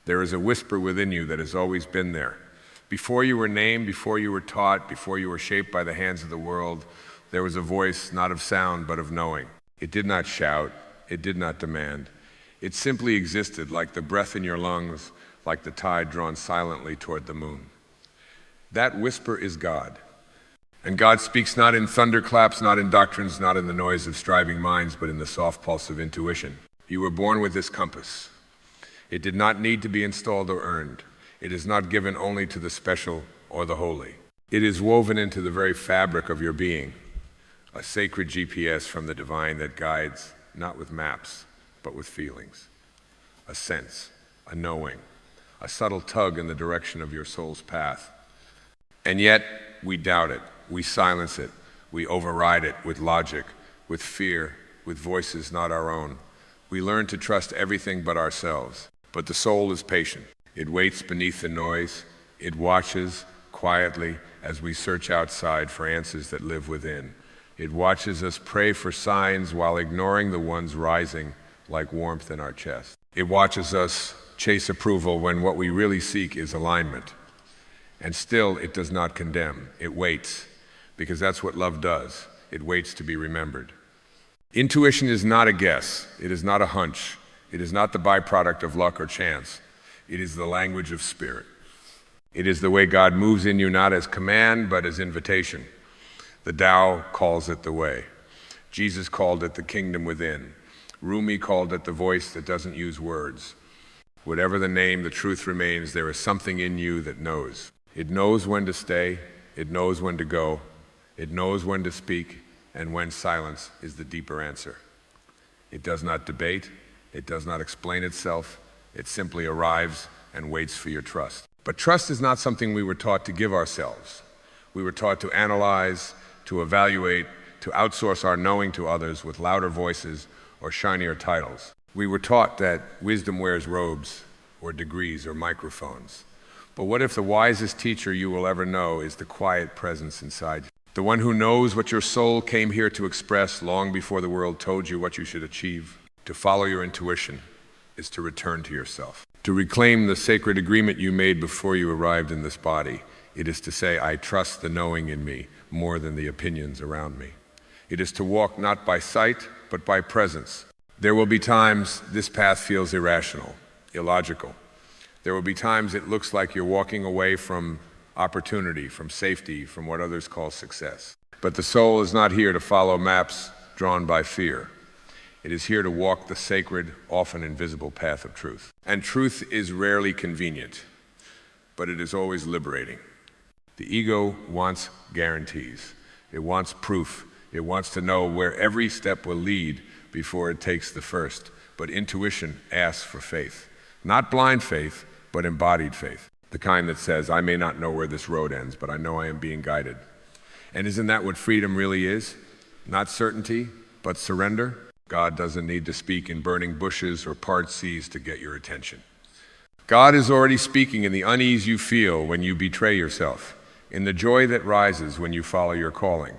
There is a whisper within you that has always been there. Before you were named, before you were taught, before you were shaped by the hands of the world, there was a voice not of sound but of knowing. It did not shout, it did not demand. It simply existed like the breath in your lungs, like the tide drawn silently toward the moon. That whisper is God. And God speaks not in thunderclaps, not in doctrines, not in the noise of striving minds, but in the soft pulse of intuition. You were born with this compass. It did not need to be installed or earned. It is not given only to the special or the holy. It is woven into the very fabric of your being, a sacred GPS from the divine that guides, not with maps, but with feelings, a sense, a knowing, a subtle tug in the direction of your soul's path. And yet, we doubt it, we silence it, we override it with logic, with fear, with voices not our own. We learn to trust everything but ourselves. But the soul is patient. It waits beneath the noise. It watches quietly as we search outside for answers that live within. It watches us pray for signs while ignoring the ones rising like warmth in our chest. It watches us chase approval when what we really seek is alignment. And still, it does not condemn. It waits, because that's what love does. It waits to be remembered. Intuition is not a guess. It is not a hunch. It is not the byproduct of luck or chance. It is the language of spirit. It is the way God moves in you not as command, but as invitation. The Tao calls it the way. Jesus called it the kingdom within. Rumi called it the voice that doesn't use words. Whatever the name, the truth remains. There is something in you that knows. It knows when to stay. It knows when to go. It knows when to speak, and when silence is the deeper answer. It does not debate. It does not explain itself. It simply arrives and waits for your trust. But trust is not something we were taught to give ourselves. We were taught to analyze, to evaluate, to outsource our knowing to others with louder voices or shinier titles. We were taught that wisdom wears robes or degrees or microphones. But what if the wisest teacher you will ever know is the quiet presence inside you? The one who knows what your soul came here to express long before the world told you what you should achieve. To follow your intuition is to return to yourself. To reclaim the sacred agreement you made before you arrived in this body. It is to say, I trust the knowing in me more than the opinions around me. It is to walk not by sight, but by presence. There will be times this path feels irrational, illogical. There will be times it looks like you're walking away from opportunity, from safety, from what others call success. But the soul is not here to follow maps drawn by fear. It is here to walk the sacred, often invisible path of truth. And truth is rarely convenient, but it is always liberating. The ego wants guarantees. It wants proof. It wants to know where every step will lead before it takes the first. But intuition asks for faith. Not blind faith, but embodied faith. The kind that says, I may not know where this road ends, but I know I am being guided. And isn't that what freedom really is? Not certainty, but surrender. God doesn't need to speak in burning bushes or parted seas to get your attention. God is already speaking in the unease you feel when you betray yourself, in the joy that rises when you follow your calling,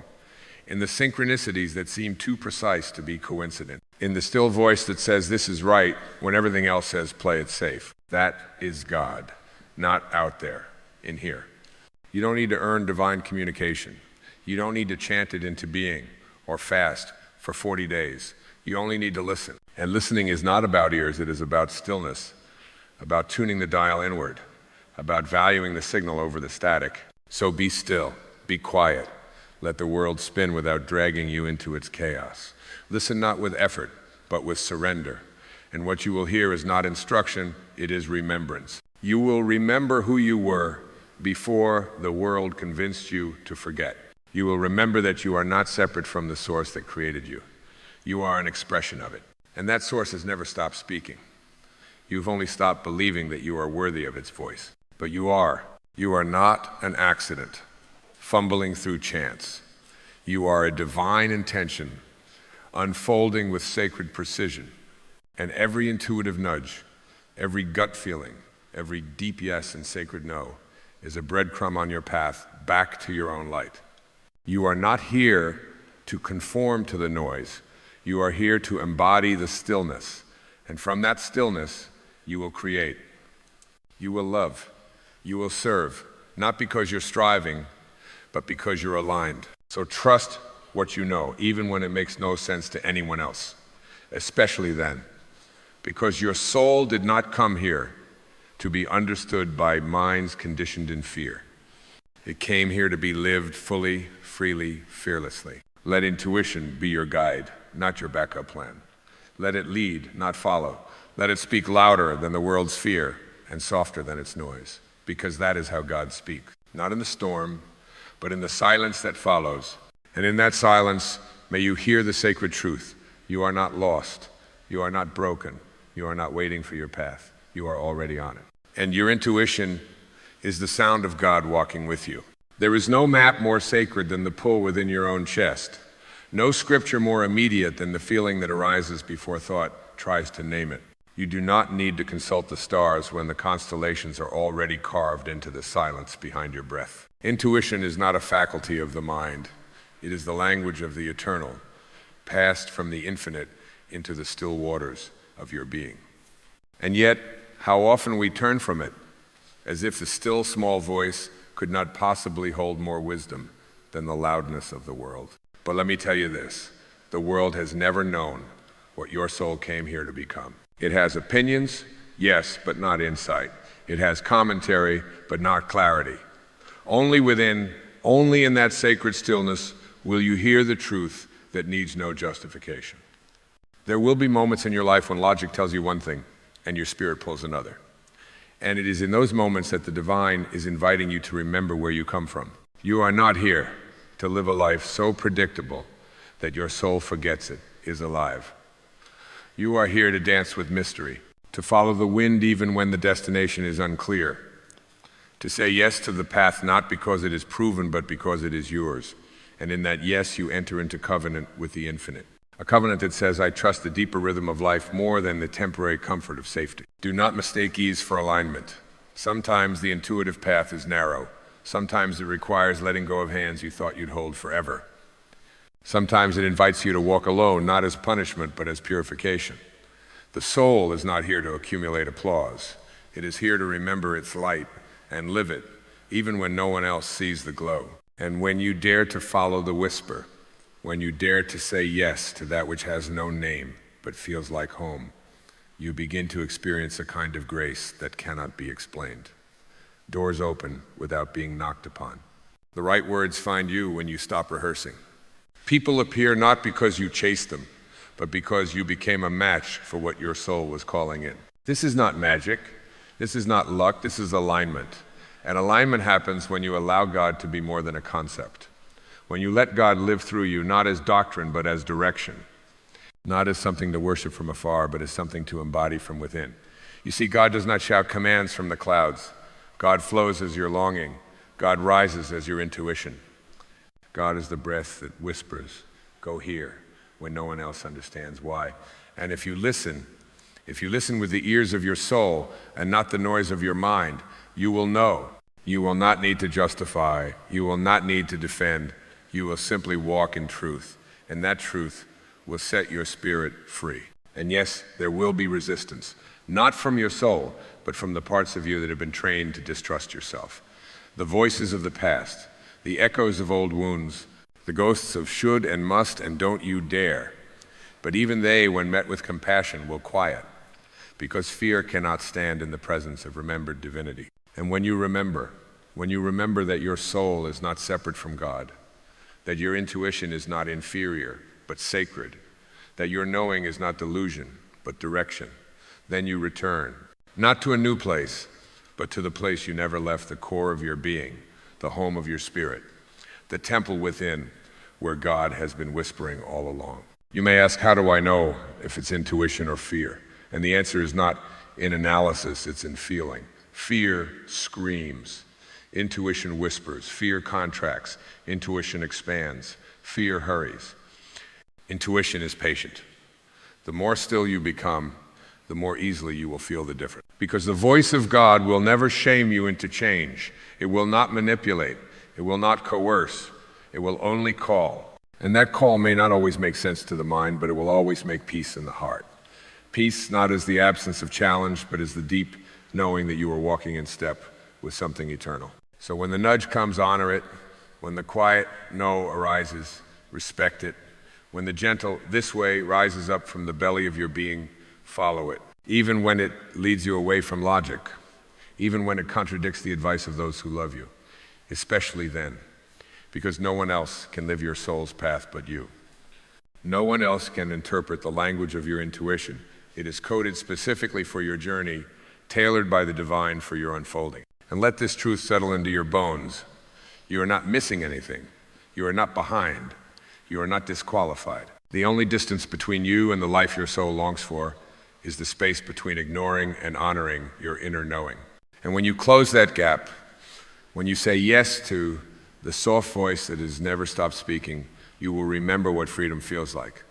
in the synchronicities that seem too precise to be coincident, in the still voice that says this is right when everything else says play it safe. That is God, not out there, in here. You don't need to earn divine communication. You don't need to chant it into being or fast for 40 days. You only need to listen. And listening is not about ears, it is about stillness, about tuning the dial inward, about valuing the signal over the static. So be still, be quiet. Let the world spin without dragging you into its chaos. Listen not with effort, but with surrender. And what you will hear is not instruction, it is remembrance. You will remember who you were before the world convinced you to forget. You will remember that you are not separate from the source that created you. You are an expression of it. And that source has never stopped speaking. You've only stopped believing that you are worthy of its voice. But you are. You are not an accident, fumbling through chance. You are a divine intention, unfolding with sacred precision. And every intuitive nudge, every gut feeling, every deep yes and sacred no is a breadcrumb on your path back to your own light. You are not here to conform to the noise. You are here to embody the stillness. And from that stillness, you will create. You will love. You will serve, not because you're striving, but because you're aligned. So trust what you know, even when it makes no sense to anyone else, especially then, because your soul did not come here to be understood by minds conditioned in fear. It came here to be lived fully, freely, fearlessly. Let intuition be your guide, not your backup plan. Let it lead, not follow. Let it speak louder than the world's fear and softer than its noise, because that is how God speaks. Not in the storm, but in the silence that follows. And in that silence, may you hear the sacred truth. You are not lost. You are not broken. You are not waiting for your path. You are already on it. And your intuition is the sound of God walking with you. There is no map more sacred than the pull within your own chest. No scripture more immediate than the feeling that arises before thought tries to name it. You do not need to consult the stars when the constellations are already carved into the silence behind your breath. Intuition is not a faculty of the mind. It is the language of the eternal, passed from the infinite into the still waters of your being. And yet, how often we turn from it, as if the still small voice could not possibly hold more wisdom than the loudness of the world. But let me tell you this, the world has never known what your soul came here to become. It has opinions, yes, but not insight. It has commentary, but not clarity. Only in that sacred stillness will you hear the truth that needs no justification. There will be moments in your life when logic tells you one thing and your spirit pulls another. And it is in those moments that the divine is inviting you to remember where you come from. You are not here to live a life so predictable that your soul forgets it is alive. You are here to dance with mystery, to follow the wind even when the destination is unclear, to say yes to the path not because it is proven but because it is yours. And in that yes, you enter into covenant with the infinite. A covenant that says, I trust the deeper rhythm of life more than the temporary comfort of safety. Do not mistake ease for alignment. Sometimes the intuitive path is narrow. Sometimes it requires letting go of hands you thought you'd hold forever. Sometimes it invites you to walk alone, not as punishment, but as purification. The soul is not here to accumulate applause. It is here to remember its light and live it, even when no one else sees the glow. And when you dare to follow the whisper, when you dare to say yes to that which has no name but feels like home, you begin to experience a kind of grace that cannot be explained. Doors open without being knocked upon. The right words find you when you stop rehearsing. People appear not because you chased them, but because you became a match for what your soul was calling in. This is not magic. This is not luck. This is alignment. And alignment happens when you allow God to be more than a concept. When you let God live through you, not as doctrine, but as direction. Not as something to worship from afar, but as something to embody from within. You see, God does not shout commands from the clouds. God flows as your longing. God rises as your intuition. God is the breath that whispers, go here, when no one else understands why. And if you listen with the ears of your soul and not the noise of your mind, you will know. You will not need to justify. You will not need to defend. You will simply walk in truth. And that truth will set your spirit free. And yes, there will be resistance, not from your soul, but from the parts of you that have been trained to distrust yourself. The voices of the past, the echoes of old wounds, the ghosts of should and must and don't you dare. But even they, when met with compassion, will quiet, because fear cannot stand in the presence of remembered divinity. And when you remember that your soul is not separate from God, that your intuition is not inferior, but sacred, that your knowing is not delusion, but direction, then you return, not to a new place, but to the place you never left, the core of your being, the home of your spirit, the temple within where God has been whispering all along. You may ask, how do I know if it's intuition or fear? And the answer is not in analysis, it's in feeling. Fear screams. Intuition whispers. Fear contracts. Intuition expands. Fear hurries. Intuition is patient. The more still you become, the more easily you will feel the difference. Because the voice of God will never shame you into change. It will not manipulate. It will not coerce. It will only call. And that call may not always make sense to the mind, but it will always make peace in the heart. Peace not as the absence of challenge, but as the deep knowing that you are walking in step with something eternal. So when the nudge comes, honor it. When the quiet no arises, respect it. When the gentle this way rises up from the belly of your being, follow it. Even when it leads you away from logic, even when it contradicts the advice of those who love you, especially then, because no one else can live your soul's path but you. No one else can interpret the language of your intuition. It is coded specifically for your journey, tailored by the divine for your unfolding. And let this truth settle into your bones. You are not missing anything. You are not behind. You are not disqualified. The only distance between you and the life your soul longs for is the space between ignoring and honoring your inner knowing. And when you close that gap, when you say yes to the soft voice that has never stopped speaking, you will remember what freedom feels like.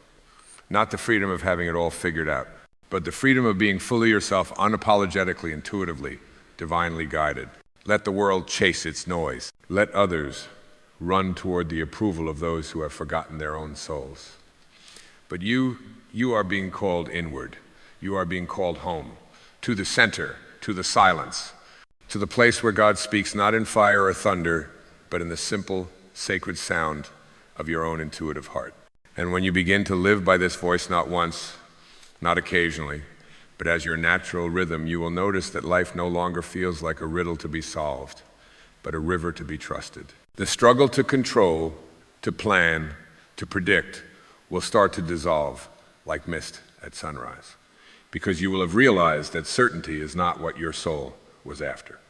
Not the freedom of having it all figured out, but the freedom of being fully yourself, unapologetically, intuitively, divinely guided. Let the world chase its noise. Let others run toward the approval of those who have forgotten their own souls. But you are being called inward. You are being called home, to the center, to the silence, to the place where God speaks not in fire or thunder, but in the simple, sacred sound of your own intuitive heart. And when you begin to live by this voice not once, not occasionally, but as your natural rhythm, you will notice that life no longer feels like a riddle to be solved, but a river to be trusted. The struggle to control, to plan, to predict will start to dissolve like mist at sunrise, because you will have realized that certainty is not what your soul was after.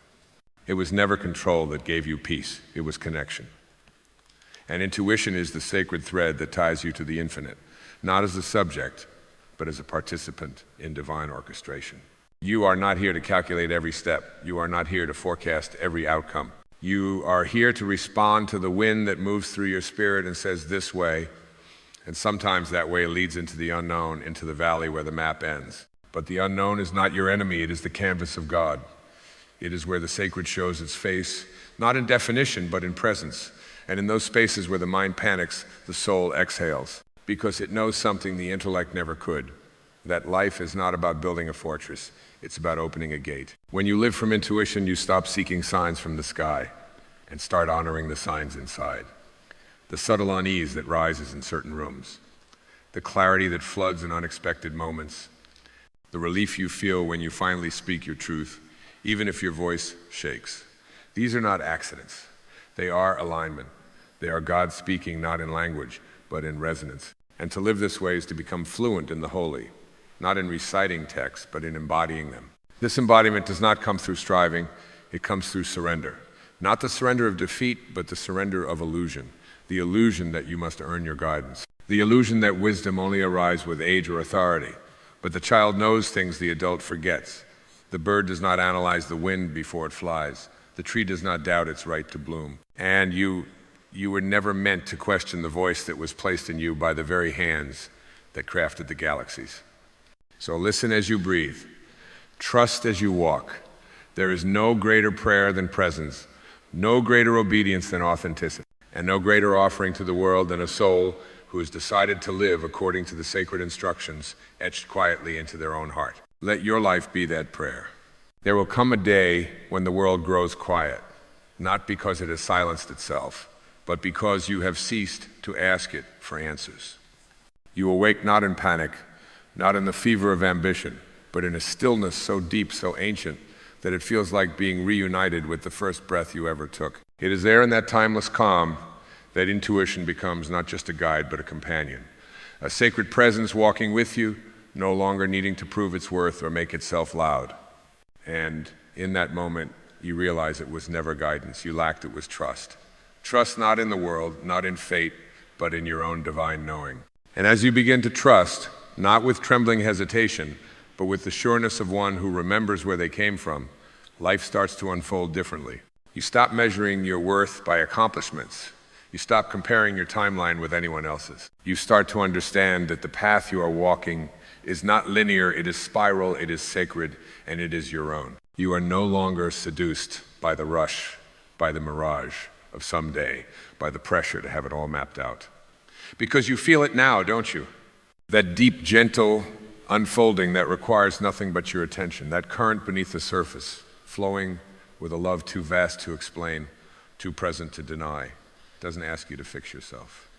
It was never control that gave you peace, it was connection. And intuition is the sacred thread that ties you to the infinite, not as a subject, but as a participant in divine orchestration. You are not here to calculate every step. You are not here to forecast every outcome. You are here to respond to the wind that moves through your spirit and says this way, and sometimes that way leads into the unknown, into the valley where the map ends. But the unknown is not your enemy, it is the canvas of God. It is where the sacred shows its face, not in definition, but in presence. And in those spaces where the mind panics, the soul exhales, because it knows something the intellect never could, that life is not about building a fortress, it's about opening a gate. When you live from intuition, you stop seeking signs from the sky and start honoring the signs inside. The subtle unease that rises in certain rooms, the clarity that floods in unexpected moments, the relief you feel when you finally speak your truth, even if your voice shakes. These are not accidents. They are alignment. They are God speaking not in language, but in resonance. And to live this way is to become fluent in the holy, not in reciting texts, but in embodying them. This embodiment does not come through striving, it comes through surrender. Not the surrender of defeat, but the surrender of illusion. The illusion that you must earn your guidance. The illusion that wisdom only arrives with age or authority. But the child knows things the adult forgets. The bird does not analyze the wind before it flies. The tree does not doubt its right to bloom. And you were never meant to question the voice that was placed in you by the very hands that crafted the galaxies. So listen as you breathe. Trust as you walk. There is no greater prayer than presence, no greater obedience than authenticity, and no greater offering to the world than a soul who has decided to live according to the sacred instructions etched quietly into their own heart. Let your life be that prayer. There will come a day when the world grows quiet, not because it has silenced itself, but because you have ceased to ask it for answers. You awake not in panic, not in the fever of ambition, but in a stillness so deep, so ancient, that it feels like being reunited with the first breath you ever took. It is there in that timeless calm that intuition becomes not just a guide, but a companion. A sacred presence walking with you, no longer needing to prove its worth or make itself loud. And in that moment, you realize it was never guidance. You lacked, it was trust. Trust not in the world, not in fate, but in your own divine knowing. And as you begin to trust, not with trembling hesitation, but with the sureness of one who remembers where they came from, life starts to unfold differently. You stop measuring your worth by accomplishments. You stop comparing your timeline with anyone else's. You start to understand that the path you are walking is not linear, it is spiral, it is sacred, and it is your own. You are no longer seduced by the rush, by the mirage of someday, by the pressure to have it all mapped out. Because you feel it now, don't you? That deep, gentle unfolding that requires nothing but your attention, that current beneath the surface, flowing with a love too vast to explain, too present to deny. It doesn't ask you to fix yourself.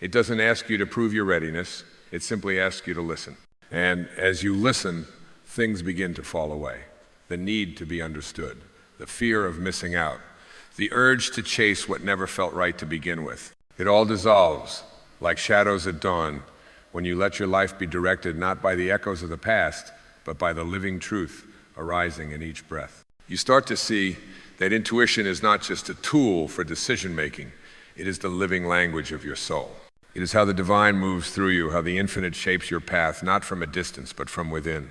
It doesn't ask you to prove your readiness. It simply asks you to listen. And as you listen, things begin to fall away. The need to be understood, the fear of missing out, the urge to chase what never felt right to begin with. It all dissolves like shadows at dawn when you let your life be directed not by the echoes of the past, but by the living truth arising in each breath. You start to see that intuition is not just a tool for decision making, it is the living language of your soul. It is how the divine moves through you, how the infinite shapes your path, not from a distance, but from within.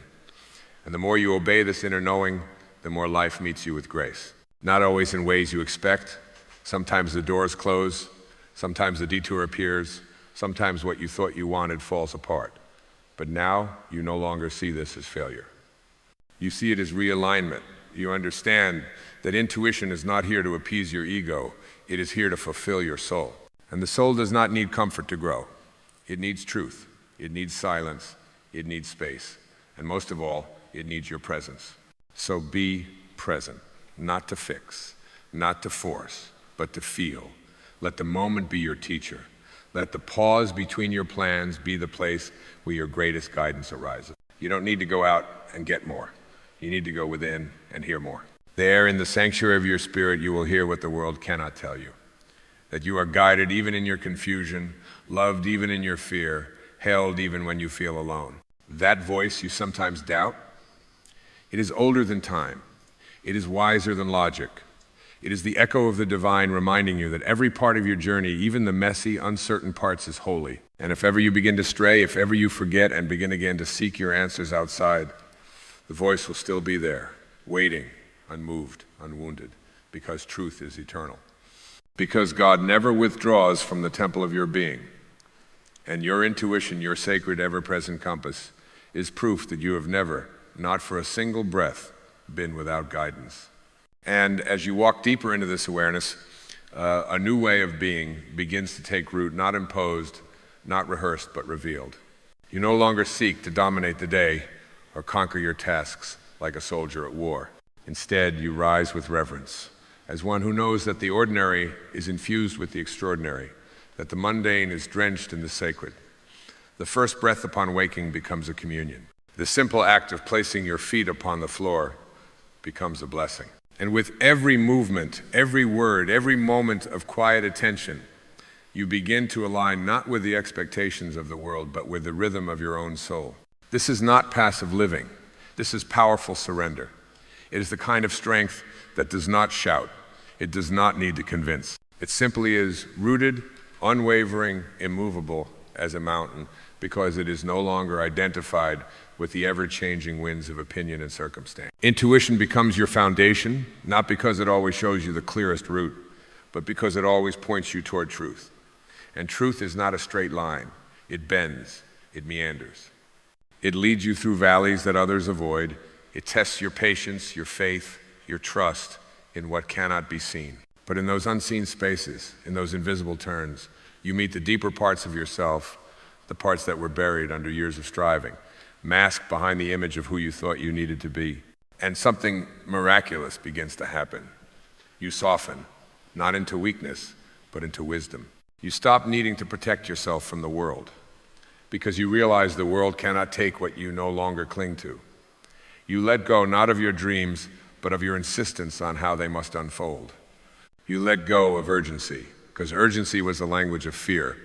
And the more you obey this inner knowing, the more life meets you with grace. Not always in ways you expect. Sometimes the doors close, sometimes the detour appears, sometimes what you thought you wanted falls apart. But now you no longer see this as failure. You see it as realignment. You understand that intuition is not here to appease your ego, it is here to fulfill your soul. And the soul does not need comfort to grow. It needs truth, it needs silence, it needs space, and most of all, it needs your presence. So be present, not to fix, not to force, but to feel. Let the moment be your teacher. Let the pause between your plans be the place where your greatest guidance arises. You don't need to go out and get more. You need to go within and hear more. There, in the sanctuary of your spirit, you will hear what the world cannot tell you. That you are guided even in your confusion, loved even in your fear, held even when you feel alone. That voice you sometimes doubt, it is older than time. It is wiser than logic. It is the echo of the divine reminding you that every part of your journey, even the messy, uncertain parts, is holy. And if ever you begin to stray, if ever you forget and begin again to seek your answers outside, the voice will still be there, waiting, unmoved, unwounded, because truth is eternal. Because God never withdraws from the temple of your being. And your intuition, your sacred ever-present compass, is proof that you have never, not for a single breath, been without guidance. And as you walk deeper into this awareness, a new way of being begins to take root, not imposed, not rehearsed, but revealed. You no longer seek to dominate the day or conquer your tasks like a soldier at war. Instead, you rise with reverence, as one who knows that the ordinary is infused with the extraordinary, that the mundane is drenched in the sacred. The first breath upon waking becomes a communion. The simple act of placing your feet upon the floor becomes a blessing. And with every movement, every word, every moment of quiet attention, you begin to align not with the expectations of the world, but with the rhythm of your own soul. This is not passive living. This is powerful surrender. It is the kind of strength that does not shout. It does not need to convince. It simply is rooted, unwavering, immovable as a mountain, because it is no longer identified with the ever-changing winds of opinion and circumstance. Intuition becomes your foundation, not because it always shows you the clearest route, but because it always points you toward truth. And truth is not a straight line. It bends, it meanders. It leads you through valleys that others avoid. It tests your patience, your faith, your trust in what cannot be seen. But in those unseen spaces, in those invisible turns, you meet the deeper parts of yourself, the parts that were buried under years of striving, masked behind the image of who you thought you needed to be. And something miraculous begins to happen. You soften, not into weakness, but into wisdom. You stop needing to protect yourself from the world, because you realize the world cannot take what you no longer cling to. You let go not of your dreams, but of your insistence on how they must unfold. You let go of urgency, because urgency was the language of fear.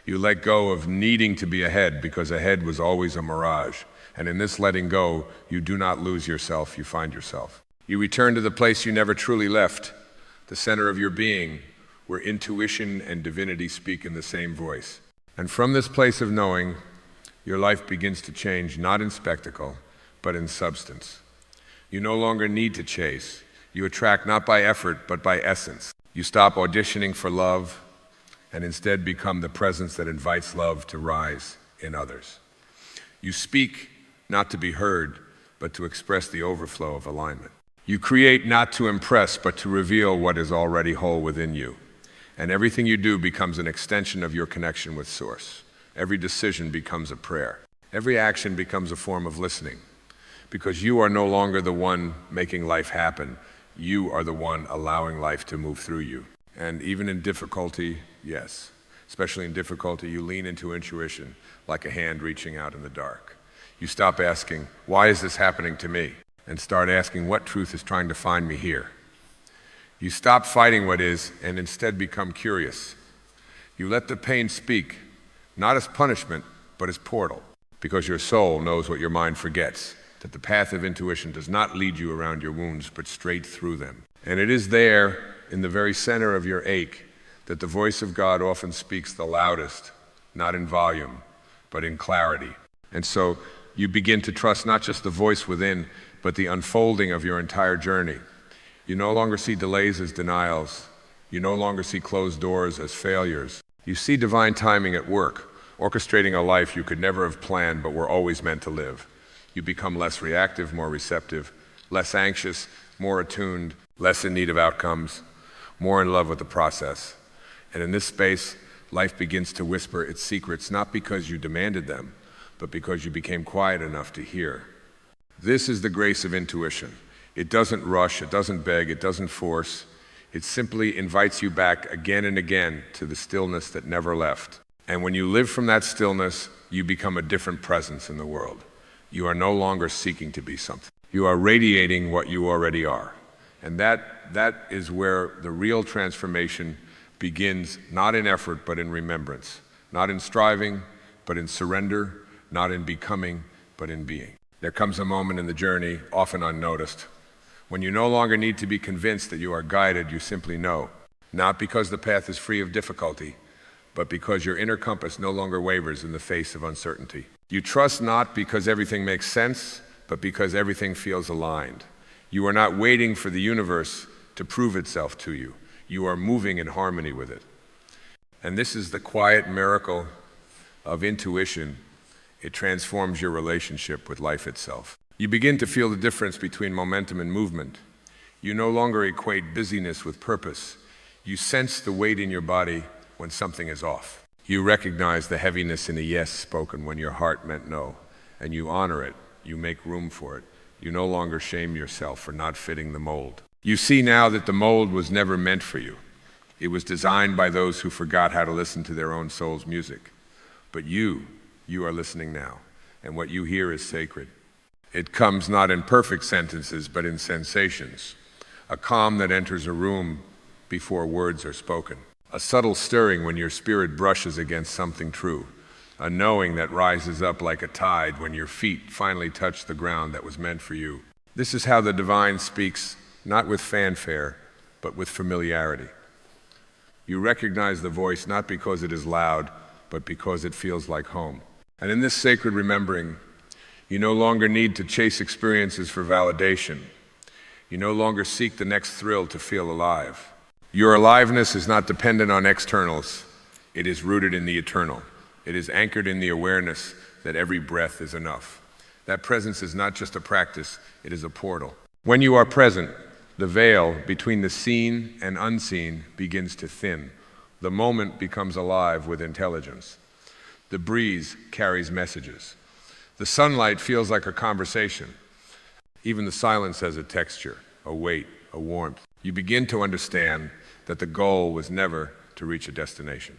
You let go of needing to be ahead, because ahead was always a mirage. And in this letting go, you do not lose yourself, you find yourself. You return to the place you never truly left, the center of your being, where intuition and divinity speak in the same voice. And from this place of knowing, your life begins to change, not in spectacle, but in substance. You no longer need to chase. You attract not by effort, but by essence. You stop auditioning for love and instead become the presence that invites love to rise in others. You speak not to be heard, but to express the overflow of alignment. You create not to impress, but to reveal what is already whole within you. And everything you do becomes an extension of your connection with Source. Every decision becomes a prayer. Every action becomes a form of listening, because you are no longer the one making life happen. You are the one allowing life to move through you. And even in difficulty, yes, especially in difficulty, you lean into intuition like a hand reaching out in the dark. You stop asking, why is this happening to me? And start asking, what truth is trying to find me here? You stop fighting what is and instead become curious. You let the pain speak, not as punishment, but as portal, because your soul knows what your mind forgets, that the path of intuition does not lead you around your wounds, but straight through them. And it is there, in the very center of your ache, that the voice of God often speaks the loudest, not in volume, but in clarity. And so you begin to trust not just the voice within, but the unfolding of your entire journey. You no longer see delays as denials. You no longer see closed doors as failures. You see divine timing at work, orchestrating a life you could never have planned but were always meant to live. You become less reactive, more receptive, less anxious, more attuned, less in need of outcomes, more in love with the process. And in this space, life begins to whisper its secrets, not because you demanded them, but because you became quiet enough to hear. This is the grace of intuition. It doesn't rush, it doesn't beg, it doesn't force. It simply invites you back again and again to the stillness that never left. And when you live from that stillness, you become a different presence in the world. You are no longer seeking to be something. You are radiating what you already are. And that is where the real transformation begins, not in effort, but in remembrance. Not in striving, but in surrender. Not in becoming, but in being. There comes a moment in the journey, often unnoticed, when you no longer need to be convinced that you are guided, you simply know. Not because the path is free of difficulty, but because your inner compass no longer wavers in the face of uncertainty. You trust not because everything makes sense, but because everything feels aligned. You are not waiting for the universe to prove itself to you. You are moving in harmony with it. And this is the quiet miracle of intuition. It transforms your relationship with life itself. You begin to feel the difference between momentum and movement. You no longer equate busyness with purpose. You sense the weight in your body when something is off. You recognize the heaviness in a yes spoken when your heart meant no, and you honor it. You make room for it. You no longer shame yourself for not fitting the mold. You see now that the mold was never meant for you. It was designed by those who forgot how to listen to their own soul's music. But you are listening now, and what you hear is sacred. It comes not in perfect sentences, but in sensations. A calm that enters a room before words are spoken. A subtle stirring when your spirit brushes against something true. A knowing that rises up like a tide when your feet finally touch the ground that was meant for you. This is how the divine speaks, not with fanfare, but with familiarity. You recognize the voice not because it is loud, but because it feels like home. And in this sacred remembering, you no longer need to chase experiences for validation. You no longer seek the next thrill to feel alive. Your aliveness is not dependent on externals. It is rooted in the eternal. It is anchored in the awareness that every breath is enough. That presence is not just a practice, it is a portal. When you are present, the veil between the seen and unseen begins to thin. The moment becomes alive with intelligence. The breeze carries messages. The sunlight feels like a conversation. Even the silence has a texture, a weight, a warmth. You begin to understand that the goal was never to reach a destination.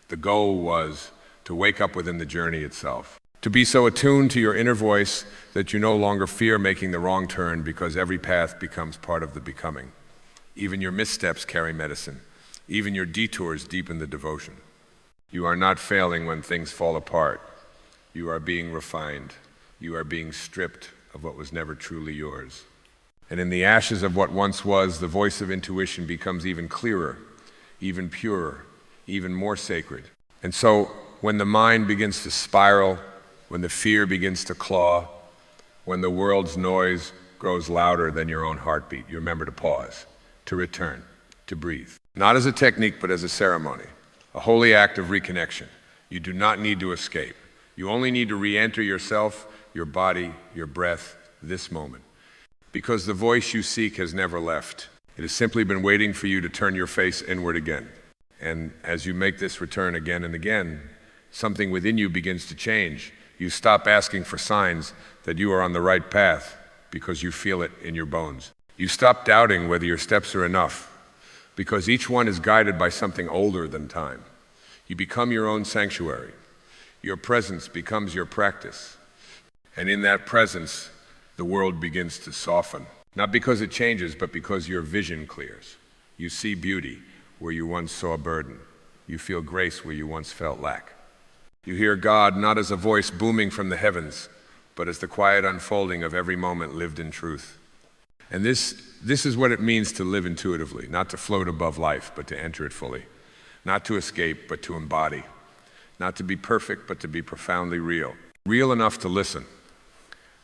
The goal was to wake up within the journey itself. To be so attuned to your inner voice that you no longer fear making the wrong turn because every path becomes part of the becoming. Even your missteps carry medicine. Even your detours deepen the devotion. You are not failing when things fall apart. You are being refined. You are being stripped of what was never truly yours. And in the ashes of what once was, the voice of intuition becomes even clearer, even purer, even more sacred. And so when the mind begins to spiral, when the fear begins to claw, when the world's noise grows louder than your own heartbeat, you remember to pause, to return, to breathe. Not as a technique, but as a ceremony, a holy act of reconnection. You do not need to escape. You only need to re-enter yourself, your body, your breath, this moment. Because the voice you seek has never left. It has simply been waiting for you to turn your face inward again. And as you make this return again and again, something within you begins to change. You stop asking for signs that you are on the right path because you feel it in your bones. You stop doubting whether your steps are enough because each one is guided by something older than time. You become your own sanctuary. Your presence becomes your practice. And in that presence, the world begins to soften. Not because it changes, but because your vision clears. You see beauty where you once saw burden. You feel grace where you once felt lack. You hear God not as a voice booming from the heavens, but as the quiet unfolding of every moment lived in truth. And this is what it means to live intuitively, not to float above life, but to enter it fully. Not to escape, but to embody. Not to be perfect, but to be profoundly real. Real enough to listen.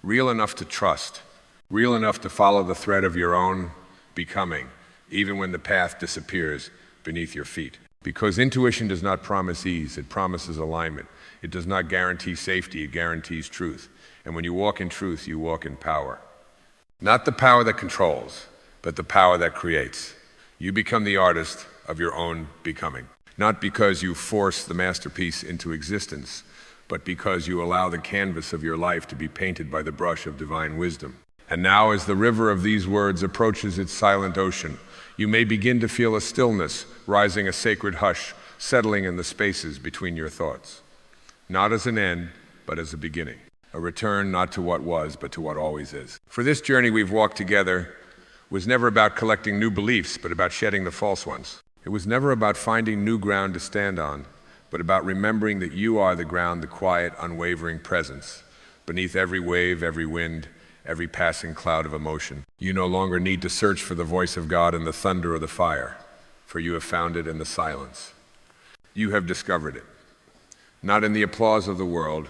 Real enough to trust. Real enough to follow the thread of your own becoming, even when the path disappears beneath your feet. Because intuition does not promise ease, it promises alignment. It does not guarantee safety, it guarantees truth. And when you walk in truth, you walk in power. Not the power that controls, but the power that creates. You become the artist of your own becoming. Not because you force the masterpiece into existence, but because you allow the canvas of your life to be painted by the brush of divine wisdom. And now, as the river of these words approaches its silent ocean, you may begin to feel a stillness, rising a sacred hush, settling in the spaces between your thoughts. Not as an end, but as a beginning. A return not to what was, but to what always is. For this journey we've walked together was never about collecting new beliefs, but about shedding the false ones. It was never about finding new ground to stand on, but about remembering that you are the ground, the quiet, unwavering presence. Beneath every wave, every wind, every passing cloud of emotion. You no longer need to search for the voice of God in the thunder or the fire, for you have found it in the silence. You have discovered it, not in the applause of the world,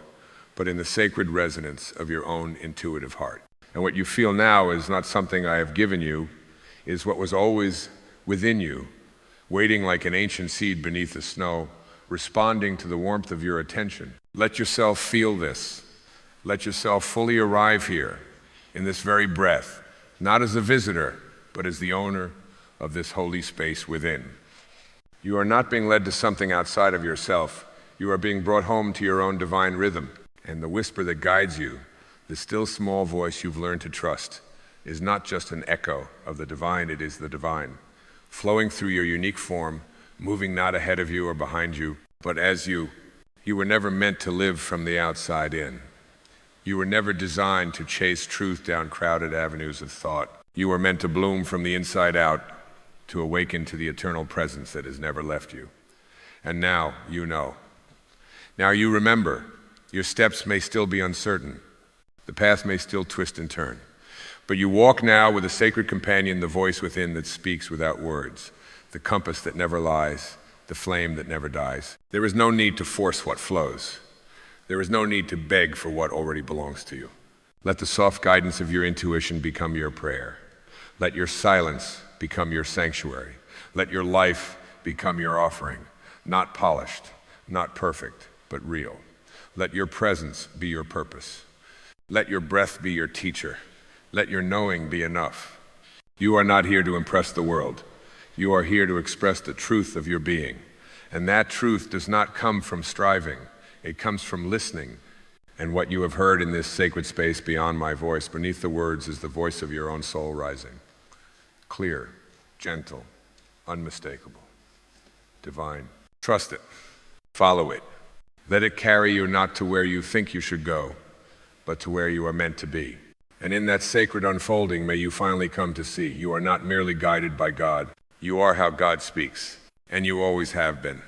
but in the sacred resonance of your own intuitive heart. And what you feel now is not something I have given you, is what was always within you, waiting like an ancient seed beneath the snow, responding to the warmth of your attention. Let yourself feel this. Let yourself fully arrive here, in this very breath, not as a visitor, but as the owner of this holy space within. You are not being led to something outside of yourself. You are being brought home to your own divine rhythm. And the whisper that guides you, the still small voice you've learned to trust, is not just an echo of the divine, it is the divine, flowing through your unique form, moving not ahead of you or behind you, but as you. You were never meant to live from the outside in. You were never designed to chase truth down crowded avenues of thought. You were meant to bloom from the inside out, to awaken to the eternal presence that has never left you. And now you know. Now you remember. Your steps may still be uncertain. The path may still twist and turn. But you walk now with a sacred companion, the voice within that speaks without words, the compass that never lies, the flame that never dies. There is no need to force what flows. There is no need to beg for what already belongs to you. Let the soft guidance of your intuition become your prayer. Let your silence become your sanctuary. Let your life become your offering, not polished, not perfect, but real. Let your presence be your purpose. Let your breath be your teacher. Let your knowing be enough. You are not here to impress the world. You are here to express the truth of your being. And that truth does not come from striving. It comes from listening. And what you have heard in this sacred space beyond my voice, beneath the words, is the voice of your own soul rising. Clear, gentle, unmistakable, divine. Trust it. Follow it. Let it carry you not to where you think you should go, but to where you are meant to be. And in that sacred unfolding, may you finally come to see you are not merely guided by God. You are how God speaks, and you always have been.